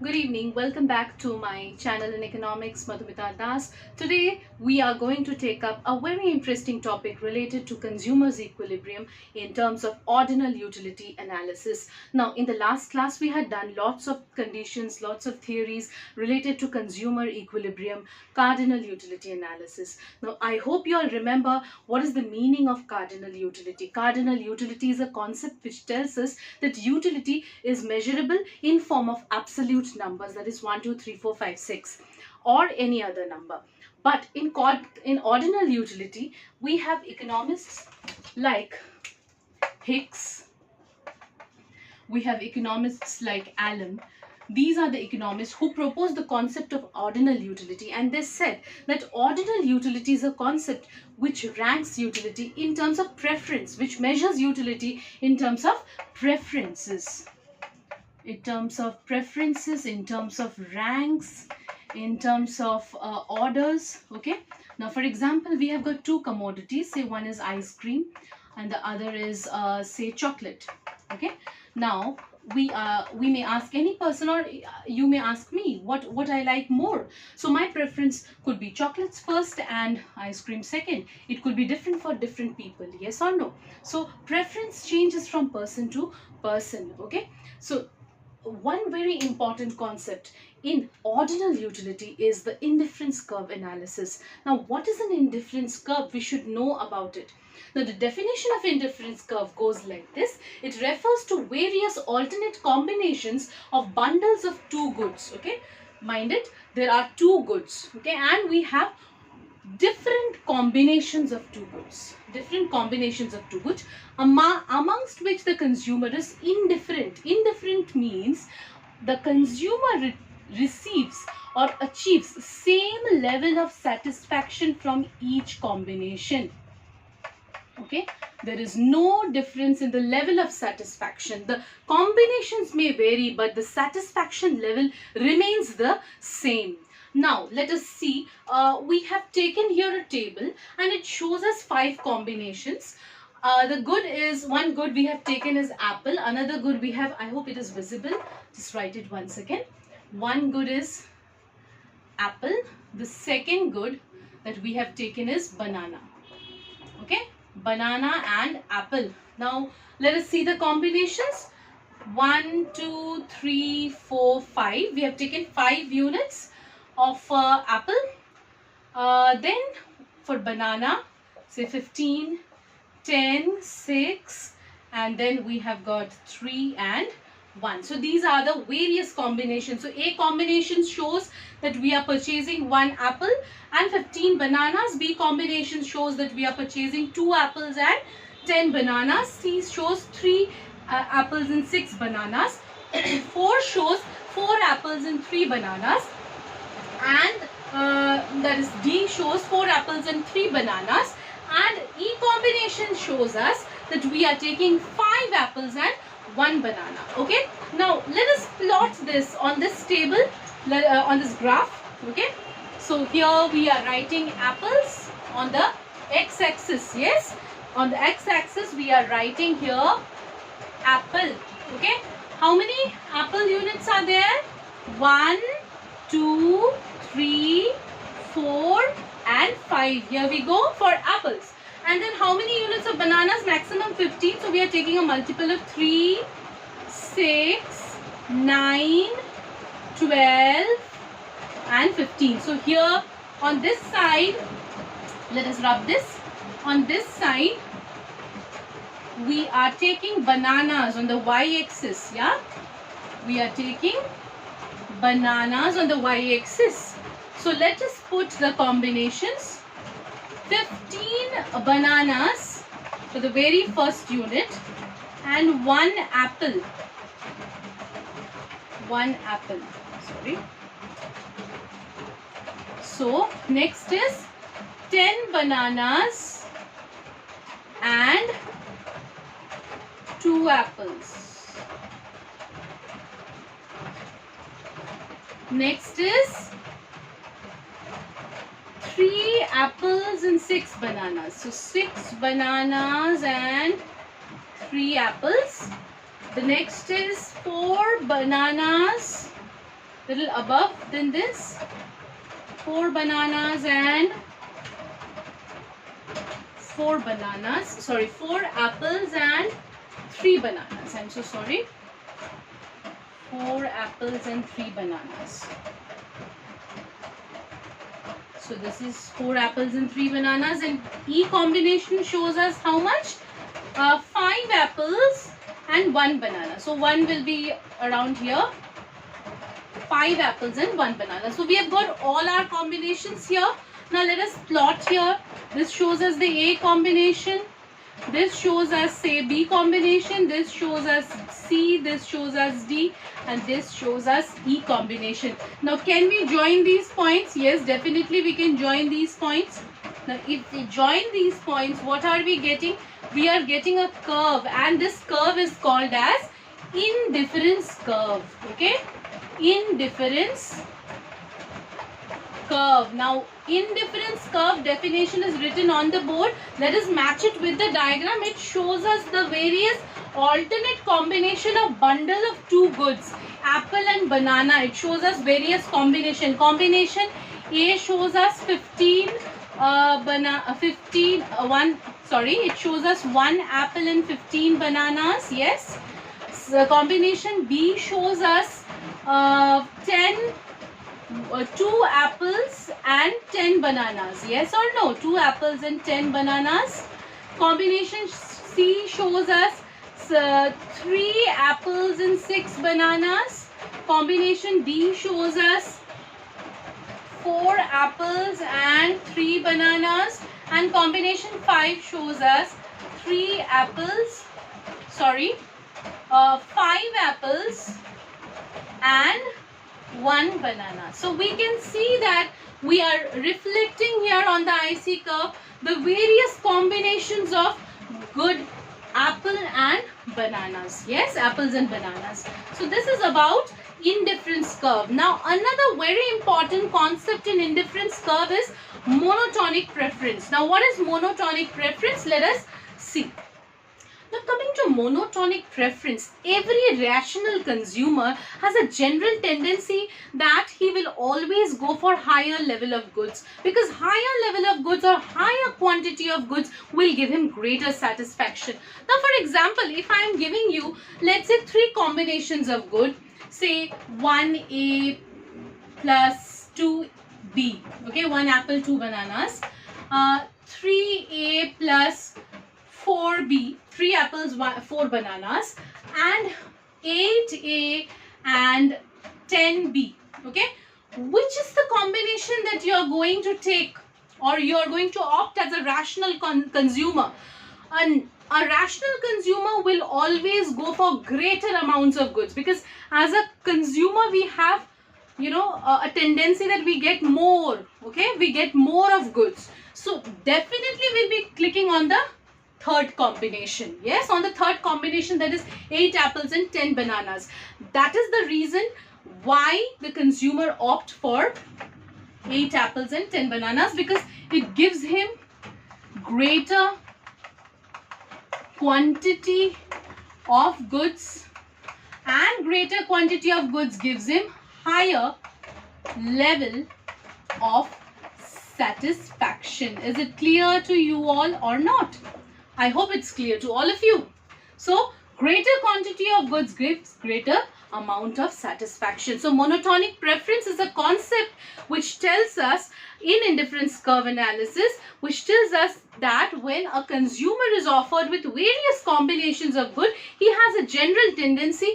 Good evening. Welcome back to my channel in economics, Madhumita Das. Today we are going to take up a very interesting topic related to consumers equilibrium in terms of ordinal utility analysis. Now, in the last class we had done lots of conditions, lots of theories related to consumer equilibrium, cardinal utility analysis. Now, I hope you all remember what is the meaning of cardinal utility. Cardinal utility is a concept which tells us that utility is measurable in form of absolute numbers, that is 1 2 3 4 5 6 or any other number. But in ordinal utility we have economists like Hicks, we have economists like Allen. These are the economists who proposed the concept of ordinal utility, and they said that ordinal utility is a concept which ranks utility in terms of preference, which measures utility in terms of preferences. In terms of ranks, in terms of orders. Okay, now for example we have got two commodities, say one is ice cream and the other is say chocolate. Okay, now we may ask any person, or you may ask me what I like more. So my preference could be chocolates first and ice cream second. It could be different for different people, yes or no. So preference changes from person to person. Okay, so one very important concept in ordinal utility is the indifference curve analysis. Now, what is an indifference curve? We should know about it. Now, the definition of indifference curve goes like this. It refers to various alternate combinations of bundles of two goods. Okay, mind it, there are two goods. Okay, and we have different combinations of two goods, amongst which the consumer is indifferent. Indifferent means the consumer receives or achieves same level of satisfaction from each combination. Okay, there is no difference in the level of satisfaction. The combinations may vary, but the satisfaction level remains the same. Now let us see, we have taken here a table and it shows us 5 combinations. The good is, one good we have taken is apple, another good we have, I hope it is visible, just write it once again. One good is apple, the second good that we have taken is banana. Okay, banana and apple. Now let us see the combinations. 1 2 3 4 5, we have taken 5 units of apple. Then for banana, say 15, 10, 6, and then we have got 3 and 1. So these are the various combinations. So A combination shows that we are purchasing 1 apple and 15 bananas. B combination shows that we are purchasing 2 apples and 10 bananas. C shows 3 apples and 6 bananas. 4 shows 4 apples and 3 bananas. And that is D shows 4 apples and 3 bananas. And E combination shows us that we are taking 5 apples and 1 banana. Okay, now let us plot this on this table, on this graph. Okay, so here we are writing apples on the x-axis. Yes, on the x-axis we are writing here apple. Okay, how many apple units are there? 1 2 3 4 and 5. Here we go for apples. And then how many units of bananas? Maximum 15. So we are taking a multiple of 3, 6, 9, 12 and 15. So here on this side, let us rub this. On this side, we are taking bananas on the y-axis. Yeah, we are taking bananas on the y-axis. So let us put the combinations. 15 bananas for the very first unit and 1 apple. 1 apple. Sorry. So next is 10 bananas and 2 apples. Next is 3 apples and 6 bananas. So 6 bananas and 3 apples. The next is 4 bananas little above than this. 4 bananas and 4 apples and 3 bananas. I'm so sorry. 4 apples and 3 bananas. So this is 4 apples and 3 bananas, and E combination shows us how much? 5 apples and 1 banana. So 1 will be around here. 5 apples and 1 banana. So we have got all our combinations here. Now let us plot here. This shows us the A combination. This shows us, say, B combination. This shows us C. This shows us D. And this shows us E combination. Now can we join these points? Yes, definitely we can join these points. Now if we join these points, what are we getting? We are getting a curve, and this curve is called as indifference curve. Okay, indifference curve. Now indifference curve definition is written on the board. Let us match it with the diagram. It shows us the various alternate combination of bundle of two goods, apple and banana. It shows us various combination. Combination A shows us 15 it shows us 1 apple and 15 bananas. Yes. So combination B shows us 2 apples and 10 bananas. Yes or no? 2 apples and 10 bananas. Combination C shows us 3 apples and 6 bananas. Combination D shows us 4 apples and 3 bananas. And combination 5 shows us 5 apples and 1 banana. So we can see that we are reflecting here on the IC curve the various combinations of good apple and bananas. Yes, apples and bananas. So this is about indifference curve. Now another very important concept in indifference curve is monotonic preference. Now what is monotonic preference? Let us see. Now coming to monotonic preference, every rational consumer has a general tendency that he will always go for higher level of goods, because higher level of goods or higher quantity of goods will give him greater satisfaction. Now for example, if I am giving you, let's say, 3 combinations of good, say 1A plus 2B, okay, 1 apple, 2 bananas, 3A plus 4B, 3 apples, 4 bananas, and 8A and 10B. Okay, which is the combination that you are going to take, or you are going to opt as a rational consumer? And a rational consumer will always go for greater amounts of goods, because as a consumer we have, you know, a tendency that we get more. Okay, we get more of goods. So definitely we'll be clicking on the third combination. Yes, on the third combination, that is 8 apples and 10 bananas. That is the reason why the consumer opt for 8 apples and 10 bananas, because it gives him greater quantity of goods, and greater quantity of goods gives him higher level of satisfaction. Is it clear to you all or not? I hope it's clear to all of you. So greater quantity of goods gives greater amount of satisfaction. So monotonic preference is a concept which tells us in indifference curve analysis, which tells us that when a consumer is offered with various combinations of good, he has a general tendency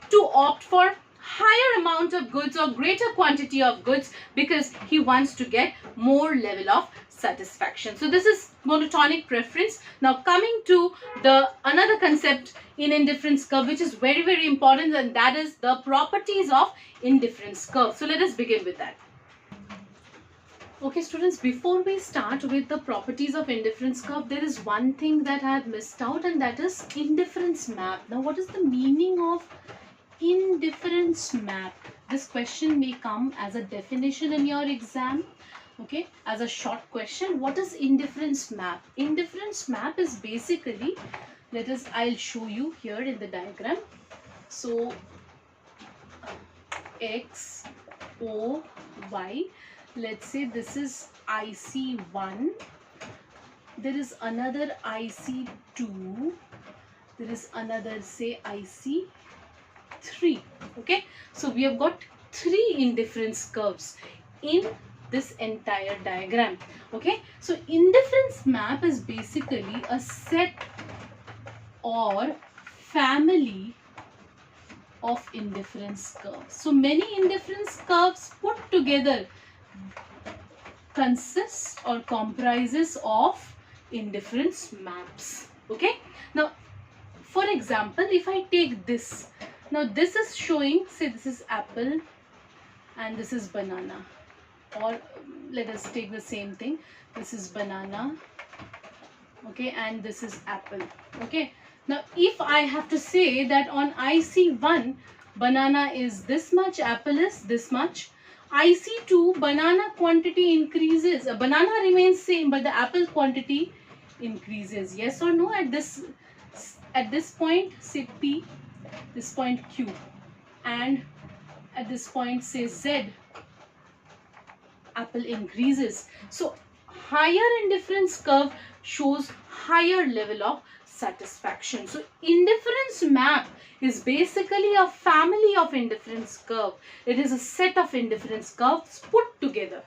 to opt for higher amount of goods or greater quantity of goods, because he wants to get more level of satisfaction. So this is monotonic preference. Now coming to the another concept in indifference curve, which is very, very important, and that is the properties of indifference curve. So let us begin with that. Okay students, before we start with the properties of indifference curve, there is one thing that I have missed out, and that is indifference map. Now what is the meaning of indifference map? This question may come as a definition in your exam. Okay, as a short question, what is indifference map? Indifference map is basically, I'll show you here in the diagram. So X, OY. Let's say this is IC1. There is another IC2. There is another, say, IC3. Okay, so we have got 3 indifference curves in this entire diagram. Okay, so indifference map is basically a set or family of indifference curves. So many indifference curves put together consists or comprises of indifference maps. Okay, now for example, if I take this, now this is showing, say this is apple and this is banana, or let us take the same thing, this is banana, okay, and this is apple. Okay, now if I have to say that on IC1 banana is this much, apple is this much, IC2 banana quantity increases, banana remains same but the apple quantity increases, yes or no? At this point, say P, this point Q, and at this point, say Z, apple increases. So higher indifference curve shows higher level of satisfaction. So indifference map is basically a family of indifference curve. It is a set of indifference curves put together.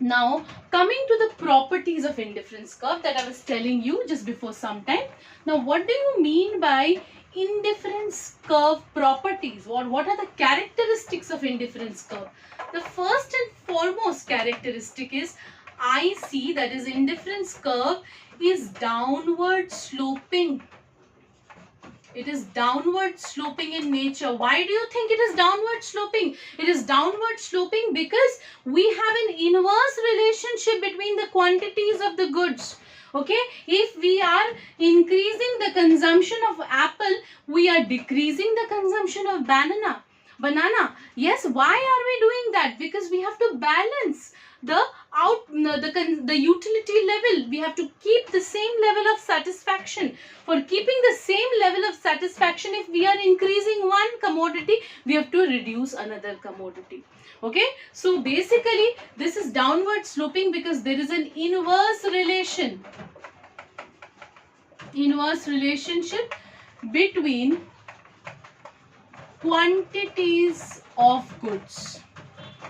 Now coming to the properties of indifference curve that I was telling you just before some time. Now what do you mean by indifference curve properties? What are the characteristics of indifference curve? The first and foremost characteristic is IC, that is indifference curve, is downward sloping. It is downward sloping in nature. Why do you think it is downward sloping? It is downward sloping because we have an inverse relationship between the quantities of the goods. Okay, if we are increasing the consumption of apple, we are decreasing the consumption of banana. Yes, why are we doing that? Because we have to balance the utility level. We have to keep the same level of satisfaction. For keeping the same level of satisfaction, if we are increasing one commodity, we have to reduce another commodity. Okay, so basically this is downward sloping because there is an inverse relationship between quantities of goods.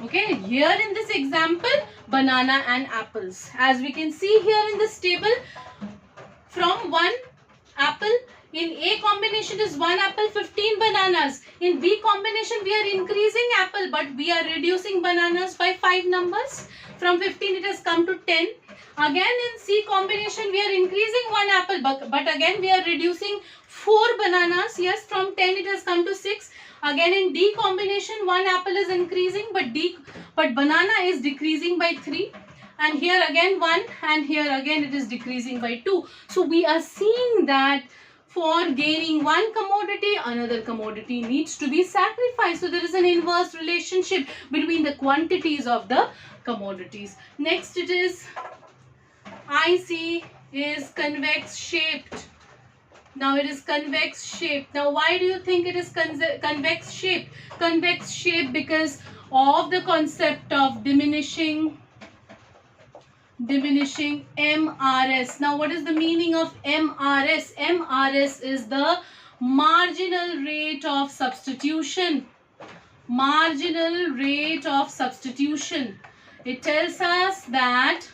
Okay, here in this example, banana and apples. As we can see here in this table, from one apple, in A combination is 1 apple, 15 bananas. In B combination, we are increasing apple, but we are reducing bananas by 5 numbers. From 15, it has come to 10. Again, in C combination, we are increasing 1 apple, but again, we are reducing 4 bananas. Yes, from 10, it has come to 6. Again, in D combination, 1 apple is increasing, but banana is decreasing by 3. And here again 1, and here again it is decreasing by 2. So we are seeing that for gaining one commodity, another commodity needs to be sacrificed. So there is an inverse relationship between the quantities of the commodities. Next, it is IC is convex shaped. Now it is convex shaped. Now why do you think it is convex shaped? Convex shaped because of the concept of diminishing MRS. Now what is the meaning of MRS? MRS is the marginal rate of substitution. Marginal rate of substitution. It tells us that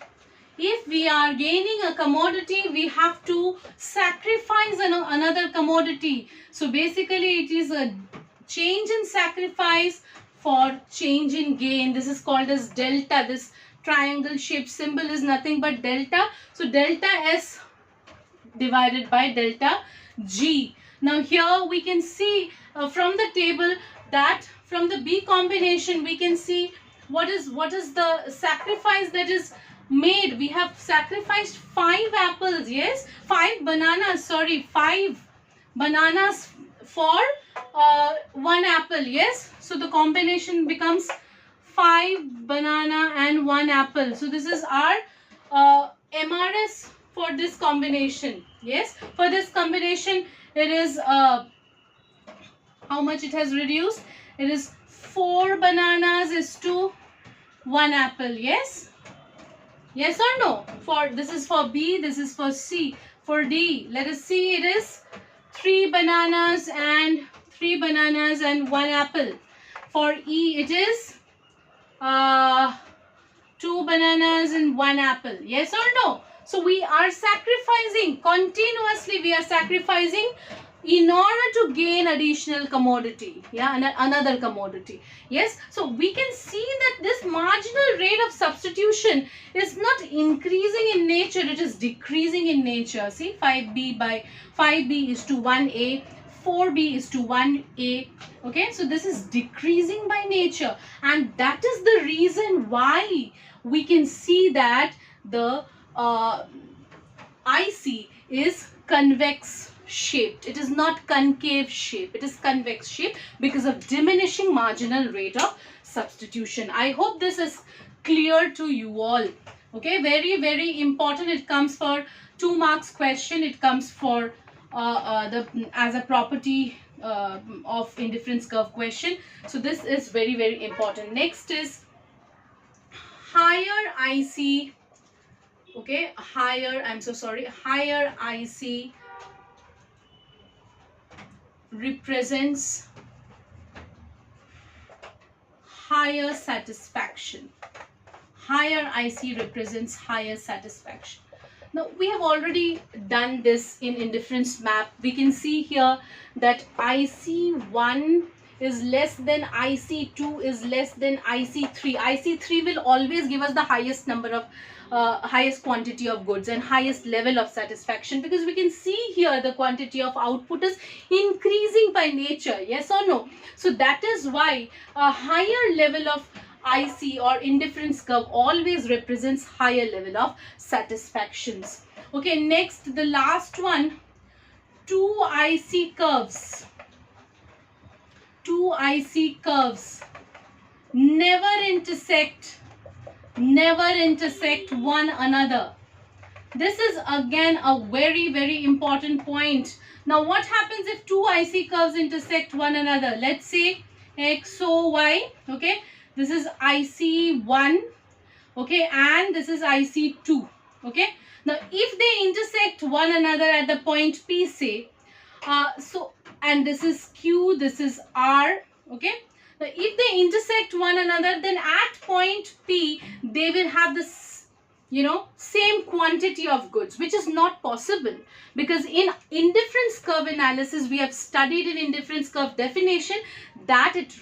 if we are gaining a commodity, we have to sacrifice another commodity. So basically it is a change in sacrifice for change in gain. This is called as delta. This triangle shaped symbol is nothing but delta. So delta S divided by delta G. Now here we can see from the table that from the B combination we can see what is the sacrifice that is made. We have sacrificed 5 apples, yes, 5 bananas, sorry, 5 bananas for 1 apple, yes. So the combination becomes 5 banana and 1 apple. So this is our MRS for this combination, yes. For this combination it is how much it has reduced? It is 4 bananas is to 1 apple. Yes? Yes or no? This is for B, this is for C. For D, let us see, it is 3 bananas and 1 apple. For E, it is 2 bananas and 1 apple. Yes or no? So we are sacrificing, continuously we are sacrificing in order to gain additional commodity, another commodity. Yes, so we can see that this marginal rate of substitution is not increasing in nature, it is decreasing in nature. See, 5b is to 1a, 4b is to 1a. Okay, so this is decreasing by nature, and that is the reason why we can see that the IC is convex shaped. It is not concave shape, it is convex shape because of diminishing marginal rate of substitution. I hope this is clear to you all. Okay, very, very important. It comes for 2 marks question. It comes for as a property of indifference curve question. So this is very, very important. Next is higher IC. Okay, higher IC represents higher satisfaction. Higher IC represents higher satisfaction. Now, we have already done this in indifference map. We can see here that IC1 is less than IC2 is less than IC3. IC3 will always give us the highest number of highest quantity of goods and highest level of satisfaction, because we can see here the quantity of output is increasing by nature. Yes or no? So that is why a higher level of IC or indifference curve always represents higher level of satisfactions. Okay, next, the last one, 2 IC curves. 2 IC curves never intersect one another. This is again a very, very important point. Now, what happens if 2 IC curves intersect one another? Let's say XOY. Okay, this is IC1. Okay, and this is IC2. Okay, now if they intersect one another at the point P, say, and this is Q, this is R. Okay, now if they intersect one another, then at point P they will have this, same quantity of goods, which is not possible, because in indifference curve analysis we have studied in indifference curve definition that it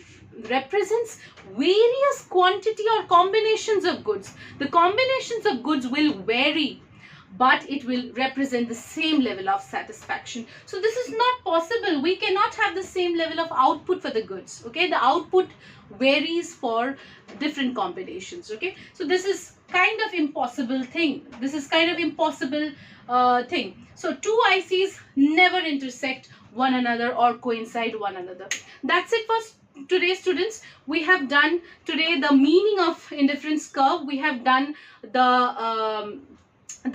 represents various quantity or combinations of goods. The combinations of goods will vary, but it will represent the same level of satisfaction. So this is not possible. We cannot have the same level of output for the goods. Okay, the output varies for different combinations. Okay, so this is kind of impossible thing. So 2 ICs never intersect one another or coincide one another. That's it for today, students. We have done today the meaning of indifference curve. We have done the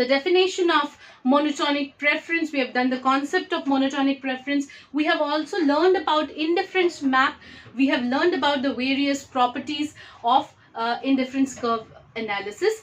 definition of monotonic preference. We have done the concept of monotonic preference. We have also learned about indifference map. We have learned about the various properties of indifference curve analysis.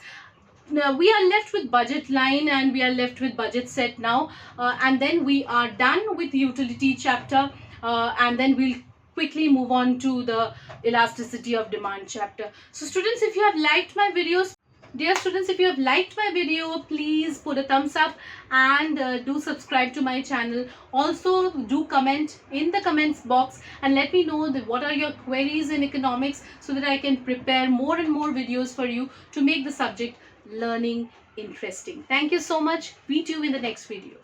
Now, we are left with budget line and we are left with budget set now, and then we are done with the utility chapter, and then we'll quickly move on to the elasticity of demand chapter. So students, if you have liked my videos, dear students, if you have liked my video, please put a thumbs up and do subscribe to my channel. Also, do comment in the comments box and let me know that what are your queries in economics, so that I can prepare more and more videos for you to make the subject learning interesting. Thank you so much. Meet you in the next video.